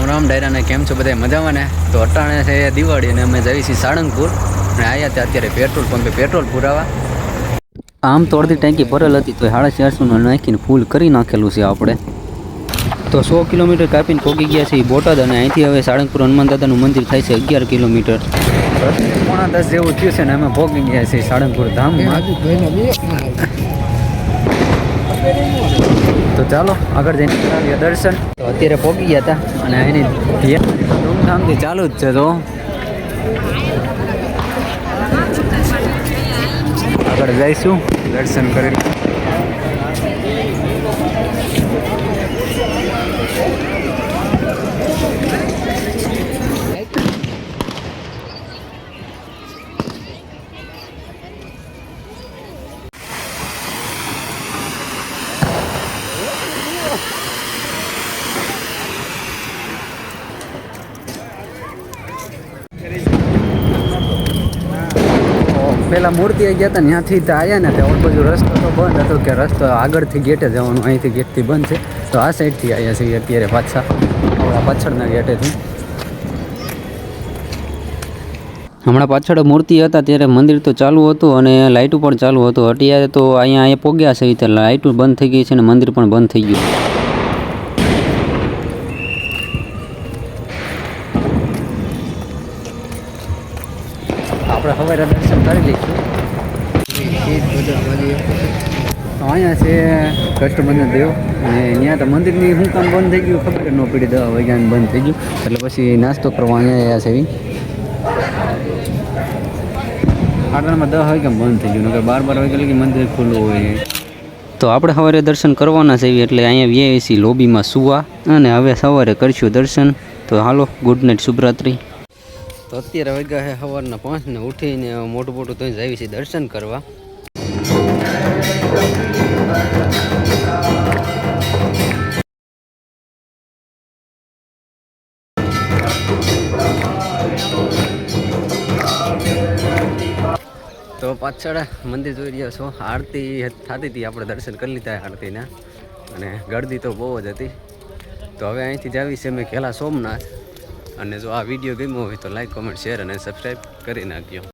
રામ ડાયરાને કેમ છો બધા મજામાં ને? તો અટાણે છે દિવાળી અને અમે જઈએ છીએ સાળંગપુર અને આવ્યા ત્યાં અત્યારે પેટ્રોલ પંપે પેટ્રોલ પુરાવા. આમ તો અડધી ટાંકી ભરેલ હતી તો 450 નાખીને ફૂલ કરી નાખેલું છે આપણે. તો 100 કિલોમીટર કાપીને પહોંચી ગયા છે બોટાદ અને અહીંથી હવે સાળંગપુર હનુમાન દાદાનું મંદિર થાય છે 11 કિલોમીટર. 9:45 જેવું થયું છે ને અમે પહોંચી ગયા છીએ સાળંગપુર ધામમાં. તો ચાલો આગળ જઈને કરાવીએ દર્શન. તો અત્યારે પહોંચી ગયા હતા અને એની ધૂમધામથી ચાલુ જ છે. તો આગળ જઈશું દર્શન કરી. પેલા મૂર્તિ ગયા હતા ત્યાંથી તો આવ્યા ને ત્યાં બાજુ રસ્તો તો બંધ હતો કે રસ્તો આગળથી ગેટે જવાનું, અહીંથી ગેટથી બંધ છે. તો આ સાઈડથી આવ્યા છીએ અત્યારે પાછા આપણા પાછળના ગેટેથી. હમણાં પાછળ મૂર્તિ હતા ત્યારે મંદિર તો ચાલુ હતું અને લાઇટું પણ ચાલુ હતું. અત્યારે તો અહીંયા પોગ્યા છે ત્યારે લાઇટું બંધ થઈ ગઈ છે અને મંદિર પણ બંધ થઈ ગયું. આપણે હવે દર્શન કરી લઈશું. અહીંયા છે કષ્ટબંધન દેવ અને ત્યાં તો મંદિરની શું કામ બંધ થઈ ગયું ખબર ન પડી. 10 વાગ્યાને બંધ થઈ ગયું એટલે પછી નાસ્તો કરવા અહીંયા આવ્યા છે. આટલામાં 10 વાગ્યા બંધ થઈ ગયું, 12 વાગ્યા લગી મંદિર ખુલ્લું હોય. તો આપણે સવારે દર્શન કરવાના છે એટલે અહીંયા વીઆઈસી લોબીમાં સુવા અને હવે સવારે કરશું દર્શન. તો હાલો, ગુડ નાઇટ, શુભરાત્રિ. તો અત્યારે વાગ્યા છે સવારના 5 ને ઉઠીને મોટું તો જઈએ છીએ દર્શન કરવા. તો પાછળ મંદિર જોઈ રહ્યા છો, આરતી થતી હતી, આપણે દર્શન કરી લીધા આરતીના અને ગળદી તો બહુ જ હતી. તો હવે અહીંથી જ આવી છે અમે ઘેલા સોમનાથ. અને જો આ વિડીયો ગમ્યો હોય તો લાઈક, કોમેન્ટ, શેર અને સબસ્ક્રાઈબ કરી નાખજો.